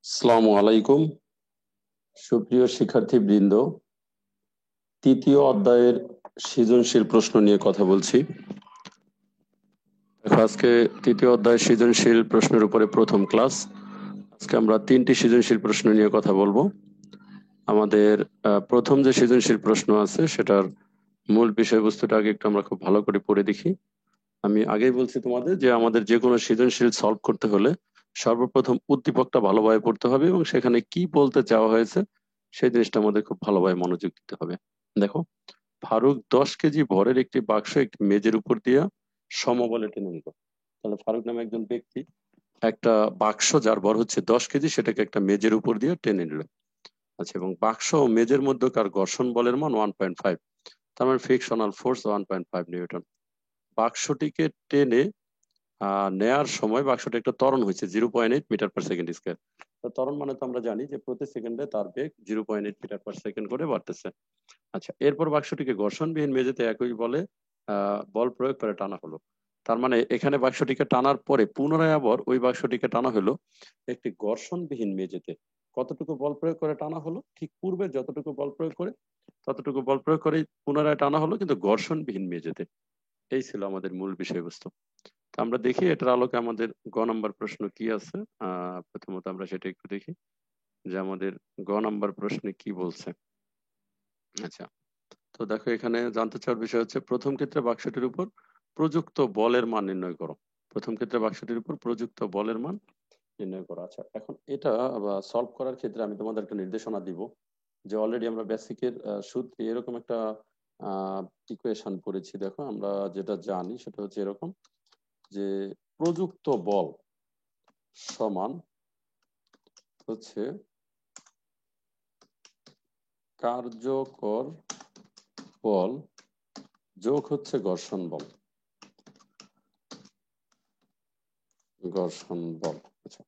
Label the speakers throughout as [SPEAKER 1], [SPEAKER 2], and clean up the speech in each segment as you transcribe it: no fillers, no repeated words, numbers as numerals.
[SPEAKER 1] আসসালামু আলাইকুম। সুপ্রিয় শিক্ষার্থীবৃন্দ, তৃতীয় অধ্যায়ের সৃজনশীল প্রশ্ন নিয়ে কথা বলছি। দেখো, আজকে তৃতীয় অধ্যায়ের সৃজনশীল প্রশ্নের উপরে প্রথম ক্লাস। আজকে আমরা 3টি সৃজনশীল প্রশ্ন নিয়ে কথা বলবো। আমাদের প্রথম যে সৃজনশীল প্রশ্ন আছে সেটার মূল বিষয়বস্তুটা আগে একটু আমরা খুব ভালো করে পড়ে দেখি। আমি আগেই বলছি তোমাদের যে আমাদের যে কোনো সৃজনশীল সলভ করতে হলে সর্বপ্রথম উদ্দীপকটা ভালোভাবে পড়তে হবে এবং সেখানে কি বলতে চাওয়া হয়েছে সেই জিনিসটা আমাদের খুব ভালোভাবে মনোযোগ দিতে হবে। দেখো, ফারুক 10 কেজি ভরের একটি বাক্স একটি মেজের উপর দিয়ে সমবলে টেনে নিল। তাহলে ফারুক নামে একজন ব্যক্তি একটা বাক্স যার ভর হচ্ছে 10 কেজি সেটাকে একটা মেজের উপর দিয়ে টেনে নিল। আচ্ছা, এবং বাক্স ও মেজের মধ্যকার ঘর্ষণ বলের মান 1.5, তার মানে ফ্রিকশনাল ফোর্স 1.5 নিউটন। বাক্সটিকে টেনে নেয়ার সময় বাক্সটা একটা ত্বরণ হয়েছে 0.8 মিটার পার সেকেন্ড স্কয়ার। ত্বরণ মানে তো আমরা জানি যে প্রতি সেকেন্ডে তার বেগ 0.8 মিটার পার সেকেন্ড করে বাড়তেছে। আচ্ছা, এরপর বাক্সটিকে ঘর্ষণবিহীন মেঝেতে একই বলে বল প্রয়োগ করে টানা হলো। তার মানে এখানে বাক্সটিকে টানার পরে পুনরায় আবার ওই বাক্সটিকে টানা হলো একটি ঘর্ষণবিহীন মেঝেতে। কতটুকু বল প্রয়োগ করে টানা হলো? ঠিক পূর্বে যতটুকু বল প্রয়োগ করে ততটুকু বল প্রয়োগ করে পুনরায় টানা হলো, কিন্তু ঘর্ষণবিহীন মেঝেতে। এই ছিল আমাদের মূল বিষয়বস্তু। তো আমরা দেখি এটার আলোকে আমাদের গ নাম্বার প্রশ্ন কি আছে। প্রথমত আমরা সেটা একটু দেখি যে আমাদের গ নাম্বার প্রশ্নে কি বলছে। আচ্ছা, তো দেখো, এখানে জানতে চাওয়ার বিষয় হচ্ছে প্রথম ক্ষেত্রে বাক্সটির উপর প্রযুক্ত বলের মান নির্ণয় করো। প্রথম ক্ষেত্রে বাক্সটির উপর প্রযুক্ত বলের মান নির্ণয় করো। আচ্ছা, এখন এটা সলভ করার ক্ষেত্রে আমি তোমাদের একটা নির্দেশনা দিব যে অলরেডি আমরা বেসিকের সূত্রে এরকম একটা ইকুয়েশন পড়েছি। দেখো, আমরা যেটা জানি সেটা হচ্ছে এরকম যে প্রযুক্ত বল সমান হচ্ছে কার্যকর বল যোগ হচ্ছে ঘর্ষণ বল। ঘর্ষণ বল। আচ্ছা,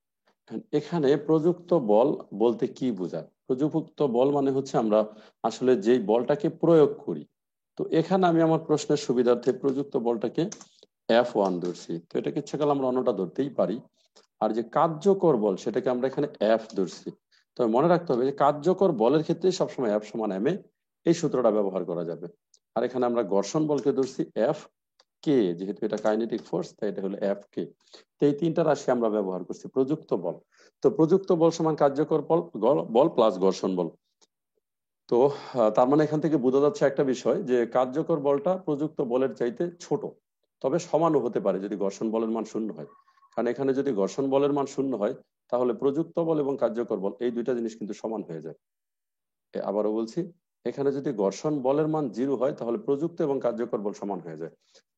[SPEAKER 1] এখানে প্রযুক্ত বল বলতে কি বোঝায়? প্রযুক্ত বল মানে হচ্ছে আমরা আসলে যেই বলটাকে প্রয়োগ করি। তো এখানে আমি আমার প্রশ্নের সুবিধার্থে প্রযুক্ত বলটাকে F1 ধরছি। তো এটাকে ইচ্ছা করলে আমরা অন্যটা ধরতেই পারি। আর যে কার্যকর বল সেটাকে আমরা এখানে F ধরছি। তবে মনে রাখতে হবে যে কার্যকর বলের ক্ষেত্রে সবসময় F সমান ma, এই সূত্রটা ব্যবহার করা যাবে। আর এখানে আমরা ঘর্ষণ বলকে ধরছি F কে, যেহেতু এটা কাইনেটিক ফোর্স তাই এটা হলো F কে। তো এই তিনটা রাশি আমরা ব্যবহার করছি প্রযুক্ত বল। তো প্রযুক্ত বল সমান কার্যকর বল বল প্লাস ঘর্ষণ বল। তো তার মানে এখান থেকে বোঝা যাচ্ছে একটা বিষয় যে কার্যকর বলটা প্রযুক্ত বলের চাইতে ছোট, তবে সমানও হতে পারে যদি ঘর্ষণ বলের মান শূন্য হয়। কারণ এখানে যদি ঘর্ষণ বলের মান শূন্য হয় তাহলে প্রযুক্ত বল এবং কার্যকর বল এই দুইটা জিনিস কিন্তু সমান হয়ে যায়। আবারও বলছি, এখানে যদি ঘর্ষণ বলের মান 0 হয় তাহলে প্রযুক্ত এবং কার্যকর বল সমান হয়ে যায়।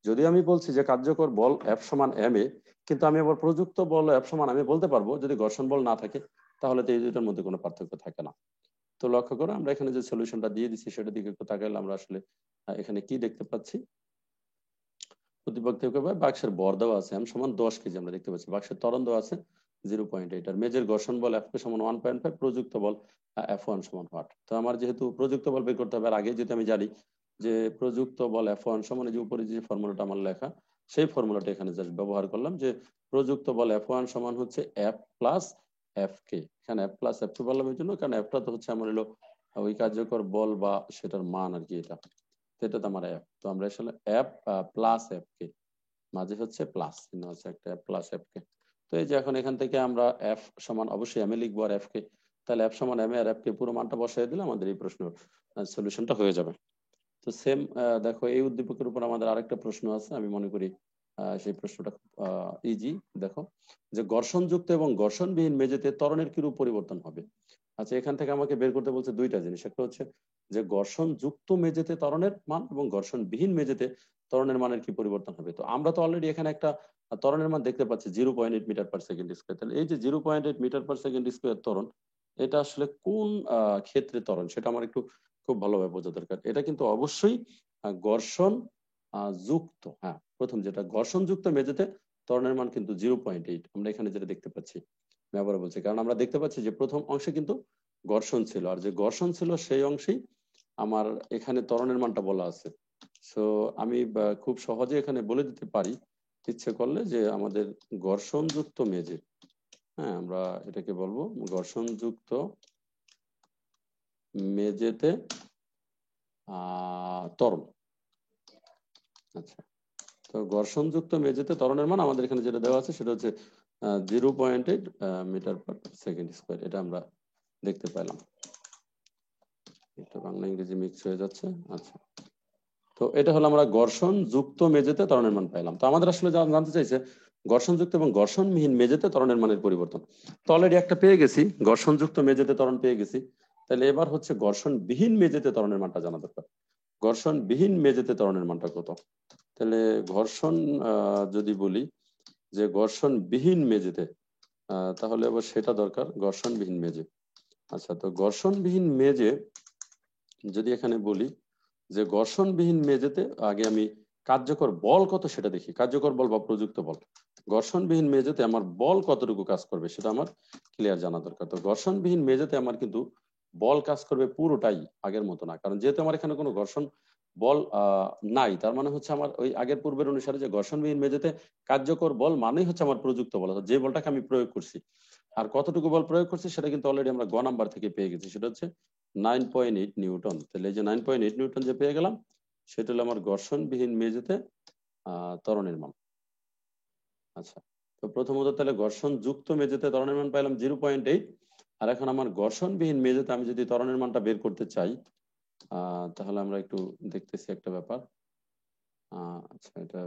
[SPEAKER 1] যদি আমি বলছি যে কার্যকর বল F সমান ma, কিন্তু আমি আবার প্রযুক্ত বল F সমান আমি বলতে পারবো যদি ঘর্ষণ বল না থাকে, তাহলে তো এই দুইটার মধ্যে কোনো পার্থক্য থাকে না। তো লক্ষ্য করো, আমরা এখানে যে সলিউশনটা দিয়ে দিচ্ছি সেটার দিকে একটু তাকাইলে আমরা আসলে এখানে কি দেখতে পাচ্ছি। প্রতিপক্ষ থেকে বাক্সের ভর দেওয়া আছে m সমান 10 কেজি, আমরা দেখতে পাচ্ছি বাক্সের ত্বরণ দেওয়া আছে 0.8, আর মেজের ঘর্ষণ বল F কে সমান 1.5, প্রযুক্ত বল F1 সমান হোয়াট। তো আমার যেহেতু প্রযুক্ত বল বের করতে হবে, আর আগে যদি আমি জানি যে প্রযুক্ত বল F1 সমান যে উপরে যে ফর্মুলাটা আমার লেখা সেই ফর্মুলাটা এখানে জাস্ট ব্যবহার করলাম যে প্রযুক্ত বল F1 সমান হচ্ছে F প্লাস F কে। এখানে F প্লাস F কে বললাম এই জন্য কারণ Fটা তো হচ্ছে আমার হলো ওই কার্যকর বল বা সেটার মান আর কি, এটা এটা তো আমার F। তো আমরা আসলে F প্লাস F কে, মাঝে হচ্ছে প্লাস চিহ্ন আছে একটা প্লাস F কে। তো এই যে এখন এখান থেকে আমরা F সমান অবশ্যই m এ লিখবো আর F কে, তাহলে F সমান m এ আর F কে পুরো মানটা বসাই দিলে আমাদের এই প্রশ্নের সলিউশনটা হয়ে যাবে। তো সেম দেখো, এই উদ্দীপকের উপর আমাদের আরেকটা প্রশ্ন আছে, আমি মনে করি সেই প্রশ্নটা খুব ইজি। দেখো, যে ঘর্ষণযুক্ত এবং ঘর্ষণবিহীন মেঝেতে ত্বরণের কিরূপ পরিবর্তন হবে। আচ্ছা, এখান থেকে আমাকে বের করতে বলছে দুইটা জিনিস, একটা হচ্ছে যে ঘর্ষণযুক্ত মেঝেতে ত্বরণের মান এবং ঘর্ষণবিহীন মেঝেতে ত্বরণের মানের কি পরিবর্তন হবে। তো আমরা তো অলরেডি এখানে একটা ত্বরণের মান দেখতে পাচ্ছি 0.8 মিটার পার সেকেন্ড স্কোয়ার। তাহলে এই যে 0.8 মিটার পার সেকেন্ড স্কোয়ার ত্বরণ, এটা আসলে কোন ক্ষেত্রে ত্বরণ সেটা আমার একটু খুব ভালোভাবে বোঝা দরকার। এটা কিন্তু অবশ্যই ঘর্ষণ যুক্ত, হ্যাঁ, প্রথম যেটা ঘর্ষণ যুক্ত মেঝেতে ত্বরণের মান কিন্তু 0.8, আমরা এখানে যেটা দেখতে পাচ্ছি। আমি আবারও বলছি, কারণ আমরা দেখতে পাচ্ছি যে প্রথম অংশে কিন্তু ঘর্ষণ ছিল, আর যে ঘর্ষণ ছিল সেই অংশেই আমার এখানে ত্বরণের মানটা বলা আছে। সো আমি খুব সহজে এখানে বলে দিতে পারি ইচ্ছে করলে যে আমাদের ঘর্ষণ যুক্ত মেঝে, হ্যাঁ, আমরা এটাকে বলবো ঘর্ষণযুক্ত মেঝেতে ত্বরণ। আচ্ছা, তো ঘর্ষণযুক্ত মেঝেতে ত্বরণের মান আমাদের এখানে যেটা দেওয়া আছে সেটা হচ্ছে 0.8 মিটার পার সেকেন্ড স্কোয়ার। এটা আমরা দেখতে পেলাম। একটু বাংলা ইংরেজি মিক্স হয়ে যাচ্ছে। আচ্ছা, তো এটা হলো আমরা ঘর্ষণ যুক্ত মেঝেতে ত্বরণের মান পাইলাম। তো আমাদের আসলে জানতে চাইছে ঘর্ষণযুক্ত এবং ঘর্ষণবিহীন মেঝেতে ত্বরণের মানের পরিবর্তন। তো অলরেডি একটা পেয়ে গেছি, ঘর্ষণযুক্ত মেঝেতে ত্বরণ পেয়ে গেছি। তাহলে এবার হচ্ছে ঘর্ষণবিহীন মেঝেতে ত্বরণের মানটা জানা দরকার। ঘর্ষণবিহীন মেঝেতে ত্বরণের মানটা কত? তাহলে ঘর্ষণ যদি বলি যে ঘর্ষণবিহীন মেঝেতে, তাহলে আবার সেটা দরকার, ঘর্ষণবিহীন মেঝে। আচ্ছা, তো ঘর্ষণবিহীন মেঝে যদি এখানে বলি যে ঘর্ষণবিহীন মেঝেতে আগে আমি কার্যকর বল কত সেটা দেখি, কার্যকর বল বা প্রযুক্ত বল। ঘর্ষণবিহীন মেঝেতে আমার বল কতটুকু কাজ করবে সেটা আমার ক্লিয়ার জানা দরকার। তো ঘর্ষণবিহীন মেঝেতে আমার কিন্তু বল কাজ করবে পুরোটাই আগের মতো না, কারণ যেহেতু আমার এখানে কোনো ঘর্ষণ বল নাই, তার মানে হচ্ছে আমার ওই আগের পূর্বের অনুসারে যে ঘর্ষণবিহীন মেঝেতে কার্যকর বল মানেই হচ্ছে আমার প্রযুক্ত বল, অর্থাৎ যে বলটাকে আমি প্রয়োগ করছি। আর কতটুকু বল প্রয়োগ করছি সেটা কিন্তু অলরেডি আমরা গ নাম্বার থেকে পেয়ে গেছি, সেটা হচ্ছে 9.8 নিউটন। তাহলে এই যে 9.8 নিউটন যে পেয়ে গেলাম, সেটা হলো আমার ঘর্ষণবিহীন মেঝেতে ত্বরণের মান। আচ্ছা, তো প্রথমত তাহলে ঘর্ষণ যুক্ত মেঝেতে ত্বরণের মান পাইলাম 0.8। আর এখন আমার ঘর্ষণবিহীন মেঝেতে আমি যদি ত্বরণের মানটা বের করতে চাই, তাহলে আমরা একটু দেখতেছি একটা ব্যাপার। আচ্ছা, এটা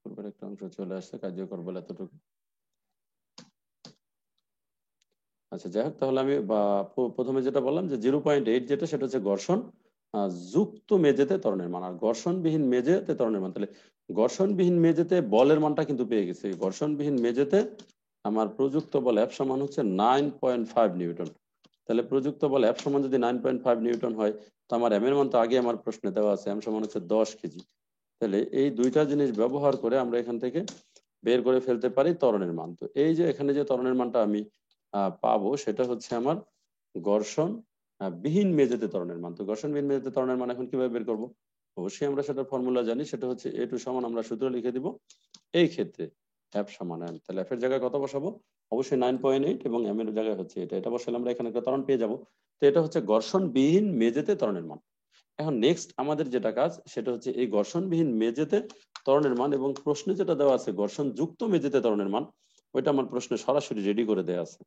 [SPEAKER 1] পূর্বের একটা অংশ চলে আসছে, কার্যকর বলে এতটুকু। আচ্ছা, যাই হোক, তাহলে আমি প্রথমে যেটা বললাম যে 0.8 যেটা, সেটা হচ্ছে ঘর্ষণ যুক্ত মেঝেতে ত্বরণের মান, আর ঘর্ষণবিহীন মেঝেতে ত্বরণের মান। তাহলে ঘর্ষণবিহীন মেঝেতে বলের মানটা কিন্তু পেয়ে গেছি। ঘর্ষণবিহীন মেঝেতে আমার প্রযুক্ত বল F সমান হচ্ছে 9.5 নিউটন। তাহলে প্রযুক্ত বল F সমান যদি 9.5 নিউটন হয়, তো আমার এম এর মান তো আগে আমার প্রশ্নে দেওয়া আছে, এম সমান হচ্ছে 10 কেজি। তাহলে এই দুইটা জিনিস ব্যবহার করে আমরা এখান থেকে বের করে ফেলতে পারি ত্বরণের মান। তো এই যে এখানে যে ত্বরণের মানটা আমি পাবো সেটা হচ্ছে আমার ঘর্ষণ বিহীন মেঝেতে ত্বরণের মান। তো ঘর্ষণ বিহীন মেঝেতে ত্বরণের মান এখন কিভাবে বের করব? অবশ্যই আমরা সেটার ফর্মুলা জানি, সেটা হচ্ছে A2 সমান, আমরা সূত্র লিখে দিব এই ক্ষেত্রে F সমান M। তাহলে F এর জায়গায় কত বসাবো? অবশ্যই 9.8, এবং M এর জায়গায় হচ্ছে এটা, এটা বসালে আমরা এখানে একটা ত্বরণ পেয়ে যাব। তো এটা হচ্ছে ঘর্ষণ বিহীন মেঝেতে ত্বরণের মান। এখন নেক্সট আমাদের যেটা কাজ সেটা হচ্ছে এই ঘর্ষণবিহীন মেঝেতে ত্বরণের মান, এবং প্রশ্নে যেটা দেওয়া আছে ঘর্ষণ যুক্ত মেঝেতে ত্বরণের মান, ওইটা আমার প্রশ্নে সরাসরি রেডি করে দেওয়া আছে।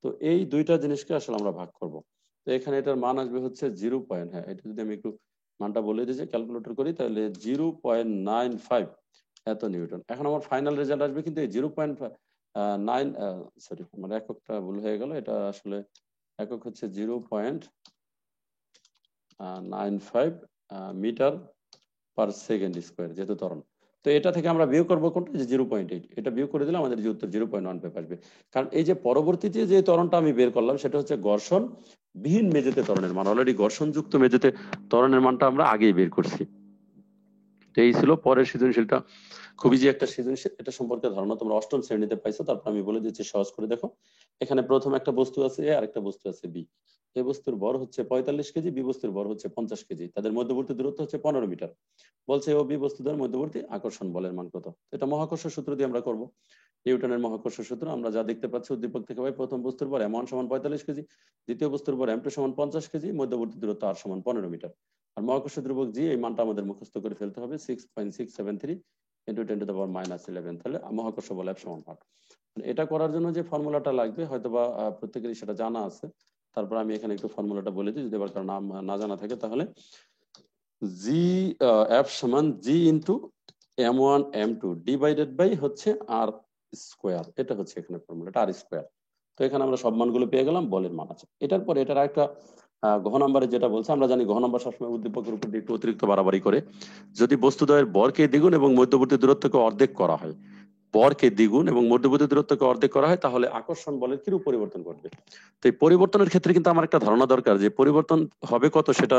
[SPEAKER 1] তো এই দুইটা জিনিসকে আসলে আমরা ভাগ করব। তো এখানে এটার মান আসবে হচ্ছে 0. হ্যাঁ, এটা যদি আমি একটু মানটা বলে দিই যে ক্যালকুলেটর করি, তাহলে 0.95 এত নিউটন। এখন আমার ফাইনাল রেজাল্ট আসবে কিন্তু এই 0.9, সরি আমার এককটা ভুল হয়ে গেল, এটা আসলে একক হচ্ছে 0.95 মিটার পার সেকেন্ড স্কোয়ার, যেহেতু ত্বরণ। তো এটা থেকে আমরা বিয়োগ করবো কোনটা, যে 0.8, এটা বিয়োগ করে দিলে আমাদের যে উত্তর 0.15 আসবে। কারণ এই যে পরবর্তীতে যে ত্বরণটা আমি বের করলাম সেটা হচ্ছে ঘর্ষণ বিহীন মেঝেতে ত্বরণের মান। অলরেডি ঘর্ষণযুক্ত মেঝেতে ত্বরণের মানটা আমরা আগেই বের করছি। তো এই ছিল পরের সৃজনশীলটা। খুবই যে একটা সৃজনশীল, এটা সম্পর্কে ধারণা তোমরা অষ্টম শ্রেণীতে পাইছো। তারপর আমি বলে দিচ্ছি সহজ করে দেখো। এখানে প্রথম একটা বস্তু আছে এ, আর একটা বস্তু আছে বি। এ বস্তুর ভর হচ্ছে 45 কেজি, বি বস্তুর ভর হচ্ছে 50 কেজি। তাদের মধ্যবর্তী দূরত্ব হচ্ছে 15 মিটার। বলছে ও বি বস্তুদের মধ্যবর্তী আকর্ষণ বলের মান কত? এটা মহাকর্ষ সূত্র দিয়ে আমরা করব। নিউটনের মহাকর্ষ সূত্র আমরা যা দেখতে পাচ্ছি উদ্দীপক থেকে ভাই, প্রথম বস্তুর ভর M1 সমান 45 কেজি, দ্বিতীয় বস্তুর ভর M2 সমান 50 কেজি, মধ্যবর্তী দূরত্ব R সমান 15 মিটার। আর মহাকর্ষ ধ্রুবক জি, এই মানটা আমাদের মুখস্থ করে ফেলতে হবে, 6.673 ইন্টু 10⁻11। তাহলে মহাকর্ষ বল F সমান 8। এটা করার জন্য যে ফর্মুলাটা লাগবে হয়তোবা প্রত্যেকেরই সেটা জানা আছে, তারপর আমি এখানে একটু ফর্মুলাটা বলে দিই, যদি আবার কারো নাম না জানা থাকে। তাহলে জি, F সমান জি into M1 M2 divided by হচ্ছে আর স্কোয়ার। এটা হচ্ছে এখানে ফর্মুলাটা, আর স্কোয়ার। তো এখানে আমরা সব মানগুলো পেয়ে গেলাম, বলের মান আছে। এটার পরে এটার একটা ঘ নাম্বারে যেটা বলছে, আমরা জানি ঘ নাম্বার সবসময় উদ্দীপকের উপর দিয়ে একটু অতিরিক্ত বাড়াবাড়ি করে। যদি বস্তুদ্বয়ের বরকে দ্বিগুণ এবং মধ্যবর্তী দূরত্বকে অর্ধেক করা হয়, বরকে দ্বিগুণ এবং মধ্যবর্তী দূরত্বকে অর্ধেক করা হয়, তাহলে আকর্ষণ বলের কিরূপ পরিবর্তন ঘটবে? তো এই পরিবর্তনের ক্ষেত্রে কিন্তু আমার একটা ধারণা দরকার, যে পরিবর্তন হবে কত সেটা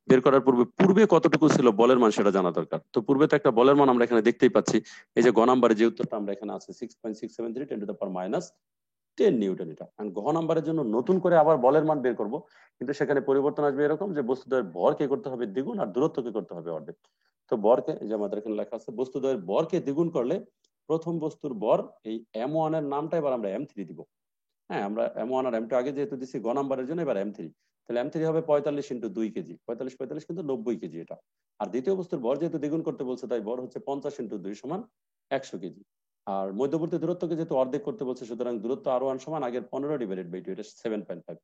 [SPEAKER 1] বের করার পূর্বে পূর্বে কতটুকু ছিল বলের মান সেটা জানা দরকার। তো পূর্বে তো একটা বলের মান আমরা এখানে দেখতেই পাচ্ছি, এই যে গ নাম্বারে যে উত্তরটা আমরা এখানে আছে 6.673 10⁻10 নিউটন। এটা ঘ নাম্বারের জন্য নতুন করে আবার বলের মান বের করব, কিন্তু সেখানে পরিবর্তন আসবে এরকম যে বস্তুদ্বয়ের ভরকে করতে হবে দ্বিগুণ আর দূরত্বকে করতে হবে অর্ধেক। তো বরকে, যে আমাদের এখানে লেখা আছে, বস্তুদ্বয়ের ভরকে দ্বিগুণ করলে প্রথম বস্তুর ভর এই M1 এর নামটা এবার আমরা M3 দিব। হ্যাঁ, আমরা M1 আর M2 আগে যেহেতু দিচ্ছি গ নাম্বারের জন্য, এবার M3। তাহলে M3 হবে 45 ইন্টু 2 কেজি, 45 45 কিন্তু 90 কেজি এটা। আর দ্বিতীয় বস্তুর ভর যেহেতু দ্বিগুণ করতে বলছে, তাই ভর হচ্ছে 50 ইন্টু 2 সমান 100 কেজি। আর মধ্যবর্তী দূরত্বকে যেহেতু অর্ধেক করতে বলছে, সুতরাং দূরত্ব R1 সমান আগের 15 ডিভাইডেড বাই 2, এটা 7.5।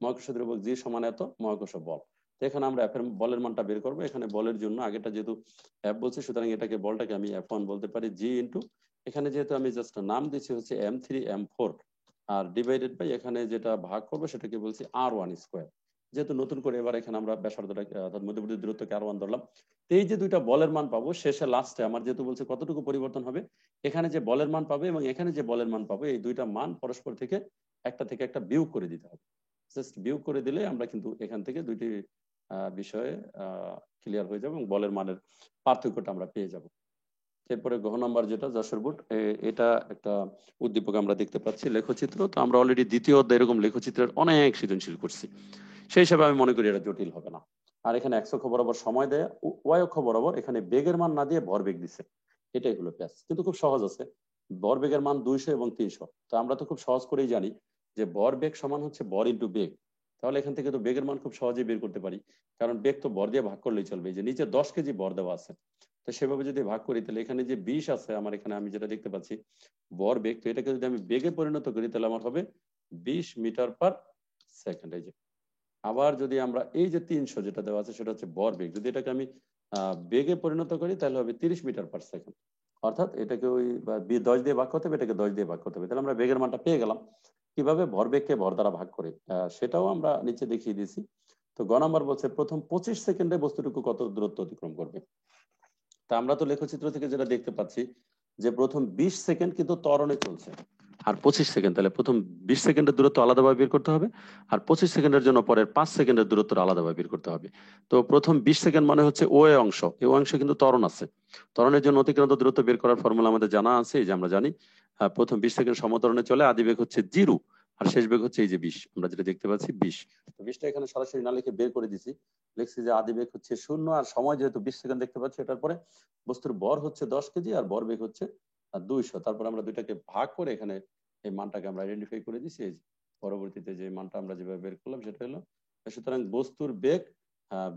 [SPEAKER 1] মহাকর্ষ দ্রব্যক জি সমান এত, মহাকর্ষ বল। তো এখানে আমরা এফ এর বলের মানটা বের করবো। এখানে বলের জন্য আগেটা যেহেতু এফ বলছে, সুতরাং এটাকে বলটাকে আমি F1 বলতে পারি, জি ইন্টু এখানে যেহেতু আমি জাস্ট নাম দিচ্ছি হচ্ছে M3 M4, R divided by এখানে যেটা ভাগ করবো সেটাকে বলছি R1 স্কোয়ার। যেহেতু নতুন করে এবার এখানে আমরা ব্যাসার্ধটাকে অর্থাৎ মধ্যবর্তী দূরত্বকে R1 ধরলাম। তো এই যে দুইটা বলের মান পাবো শেষে লাস্টে আমার যেহেতু বলছে কতটুকু পরিবর্তন হবে, এখানে যে বলের মান পাবে এবং এখানে যে বলের মান পাবে, এই দুইটা মান পরস্পর থেকে একটা বিয়োগ করে দিতে হবে। জাস্ট বিয়োগ করে দিলে আমরা কিন্তু এখান থেকে দুইটি বিষয়ে ক্লিয়ার হয়ে যাবে এবং বলের মানের পার্থক্যটা আমরা পেয়ে যাব। এরপরে ঘ নাম্বার যেটা যশোর বোর্ড, এটা একটা উদ্দীপক আমরা দেখতে পাচ্ছি, লেখচিত্র। তো আমরা অলরেডি দ্বিতীয় অধ্যায় এরকম লেখচিত্রের অনেক সৃজনশীল করছি, সেই হিসাবে আমি মনে করি এটা জটিল হবে না। আর এখানে এক্স অক্ষ বরাবর সময় দেয়, ওয়াই অক্ষ বরাবর এখানে বেগের মান না দিয়ে ভরবেগ দিচ্ছে, এটাই হলো প্যাচ। কিন্তু খুব সহজ আছে, ভরবেগের মান 200 এবং 300। তো আমরা তো খুব সহজ করেই জানি যে ভরবেগ সমান হচ্ছে ভর ইন্টু বেগ। তাহলে এখান থেকে তো বেগের মান খুব সহজেই বের করতে পারি, কারণ বেগ তো ভর দিয়ে ভাগ করলেই চলবে। এই যে নিচে 10 কেজি ভর দেওয়া আছে, তো সেভাবে যদি ভাগ করি তাহলে এখানে যে 20 আছে আমার, এখানে আমি যেটা দেখতে পাচ্ছি ভর বেগ, তো এটাকে যদি আমি বেগে পরিণত করি তাহলে আমার হবে 20 মিটার পার সেকেন্ড। এই যে আবার যদি আমরা এই যে 300 যেটা দেওয়া আছে সেটা হচ্ছে ভর বেগ, যদি এটাকে আমি বেগে পরিণত করি তাহলে হবে 30 মিটার পার সেকেন্ড। অর্থাৎ এটাকে ওই 10 দিয়ে ভাগ করতে হবে, এটাকে 10 দিয়ে ভাগ করতে হবে, তাহলে আমরা বেগের মানটা পেয়ে গেলাম। কিভাবে? ভর বেগকে ভর দ্বারা ভাগ করে, সেটাও আমরা নিচে দেখিয়ে দিয়েছি। তো গ নাম্বার বলছে প্রথম 25 সেকেন্ডে বস্তুটুকু কত দূরত্ব অতিক্রম করবে। তা আমরা তো লেখচিত্র থেকে যেটা দেখতে পাচ্ছি যে প্রথম 20 সেকেন্ড কিন্তু ত্বরণে চলছে, আর 25 সেকেন্ড, তাহলে প্রথম 20 সেকেন্ডের দূরত্ব আলাদাভাবে বের করতে হবে, আর 25 সেকেন্ডের জন্য পরের 5 সেকেন্ডের দূরত্ব আলাদাভাবে বের করতে হবে। তো প্রথম 20 সেকেন্ড মানে হচ্ছে ও এ অংশ, এই অংশে কিন্তু ত্বরণ আছে। ত্বরণের জন্য অতিক্রান্ত দূরত্ব বের করার ফর্মুলা আমাদের জানা আছে, এই যে আমরা জানি প্রথম 20 সেকেন্ড সমত্বরণে চলে, আদি বেগ হচ্ছে 0 আর শেষ বেগ হচ্ছে এই যে 20, আমরা যেটা দেখতে পাচ্ছি 20। তো 20টা এখানে সরাসরি না লিখে বের করে দিছি, লিখছি যে আদি বেগ হচ্ছে 0 আর সময় যেহেতু 20 সেকেন্ড দেখতে পাচ্ছি, এটার পরে বস্তুর ভর হচ্ছে 10 কেজি আর ভর বেগ হচ্ছে 200। তারপর আমরা দুইটাকে ভাগ করে এখানে এই মানটাকে আমরা আইডেন্টিফাই করে দিচ্ছি। এই যে পরবর্তীতে যে মানটা আমরা যেভাবে বের করলাম সেটা হলো, সুতরাং বস্তুর বেগ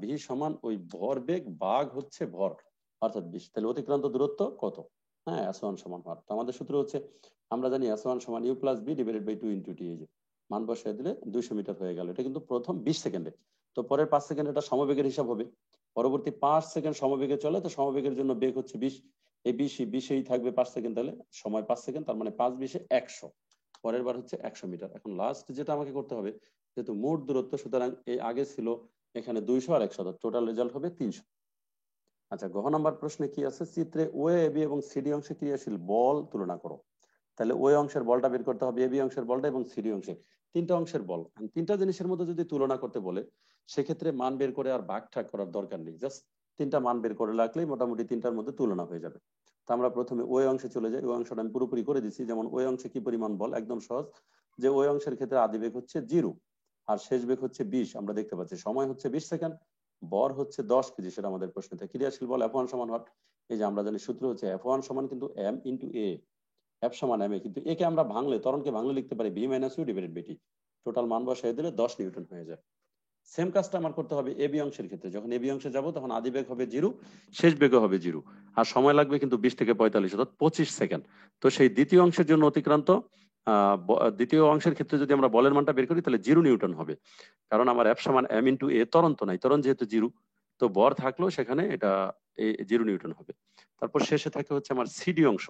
[SPEAKER 1] ভি সমান ওই ভর বেগ ভাগ হচ্ছে ভর, অর্থাৎ 20। তাহলে অতিক্রান্ত দূরত্ব কত? হ্যাঁ, S1 সমান হর। তো আমাদের সূত্র হচ্ছে, আমরা জানি S1 সমান u plus v divided by 2 into t. এই যে মান বসায় দিলে 200 মিটার হয়ে গেল। এটা কিন্তু প্রথম 20 সেকেন্ডে। তো পরের 5 সেকেন্ড এটা সমবেগের হিসাব হবে। পরবর্তী 5 সেকেন্ড সমবেগে চলে, তো সমবেগের জন্য বেগ হচ্ছে 20। এই 20 থাকবে 5 সেকেন্ড, তাহলে সময় 5 সেকেন্ড, তার মানে 5 20 100। পরের বার হচ্ছে 100 মিটার। এখন লাস্ট যেটা আমাকে করতে হবে, যেহেতু মোট দূরত্ব, সুতরাং এই আগে ছিল এখানে 200 আর 100, টোটাল রেজাল্ট হবে 300। আচ্ছা, ঘ নাম্বার প্রশ্নে কি আছে, চিত্রে ও এ বি এবং সিডি অংশে ক্রিয়াশীল বল তুলনা করো। তাহলে ওই অংশের বলটা বের করতে হবে, এবি অংশের বলটা এবং সিডি অংশের, তিনটা অংশের বল। তিনটা জিনিসের মধ্যে যদি তুলনা করতে বলে, সেক্ষেত্রে মান বের করে আর ভাগ ঠাগ করার দরকার নেই, জাস্ট তিনটা মান বের করে রাখলেই মোটামুটি তিনটার মধ্যে তুলনা হয়ে যাবে। তো আমরা প্রথমে ওই অংশে চলে যাই। ওই অংশটা আমি পুরোপুরি করে দিচ্ছি। যেমন ওই অংশে কি পরিমাণ বল, একদম সহজ, যে ওই অংশের ক্ষেত্রে আদি বেগ হচ্ছে 0 আর শেষ বেগ হচ্ছে 20, আমরা দেখতে পাচ্ছি সময় হচ্ছে 20 সেকেন্ড, বর হচ্ছে 10 কেজি, সেটা আমাদের প্রশ্নতে। ক্রিয়াশীল বল F1 সমান হট, এই যে আমরা জানি সূত্র হচ্ছে F1 সমান কিন্তু M ইন্টু এ, এফ সমান এম এ, কিন্তু একে আমরা ভাঙলে, ত্বরণকে ভাঙলে লিখতে পারি v minus u divided by t. Total মান বসাই দিলে 10 নিউটন হয়ে যায়। সেম কাজটা আমার করতে হবে এবি অংশের ক্ষেত্রে। যখন এবি অংশে যাব তখন আদি বেগ হবে 0, শেষ বেগ হবে 0, আর সময় লাগবে কিন্তু 20 থেকে 45 অর্থাৎ 25 সেকেন্ড। তো সেই দ্বিতীয় অংশের জন্য অতিক্রান্ত দ্বিতীয় অংশের ক্ষেত্রে যদি আমরা বলের মানটা বের করি তাহলে 0 নিউটন হবে, কারণ আমার এফ সমান এম ইন্টু এ, ত্বরণ তো নাই, ত্বরণ যেহেতু 0, তো বর থাকলেও সেখানে এটা 0 নিউটন হবে। তারপর শেষে থাকে হচ্ছে আমার সিডি অংশ।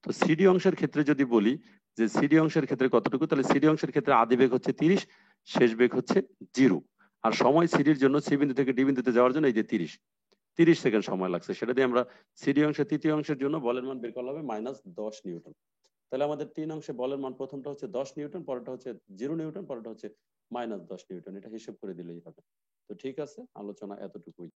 [SPEAKER 1] তো সিডি অংশের ক্ষেত্রে যদি বলি যে সিডি অংশের ক্ষেত্রে কতটুকু, তাহলে সিডি অংশের ক্ষেত্রে আদি বেগ হচ্ছে 30, শেষ বেগ হচ্ছে 0, আর সময় সিডির জন্য সি বিন্দু থেকে ডি বিন্দুতে যাওয়ার জন্য এই যে 30 সেকেন্ড সময় লাগছে, সেটা দিয়ে আমরা সিডি অংশের তৃতীয় অংশের জন্য বলের মান বের করা হবে -10 নিউটন। তাহলে আমাদের 3 অংশে বলের মান প্রথমটা হচ্ছে 10 নিউটন, পরেরটা হচ্ছে 0 নিউটন, পরেরটা হচ্ছে -10 নিউটন। এটা হিসেব করে দিলেই হবে। তো ঠিক আছে, আলোচনা এতটুকুই।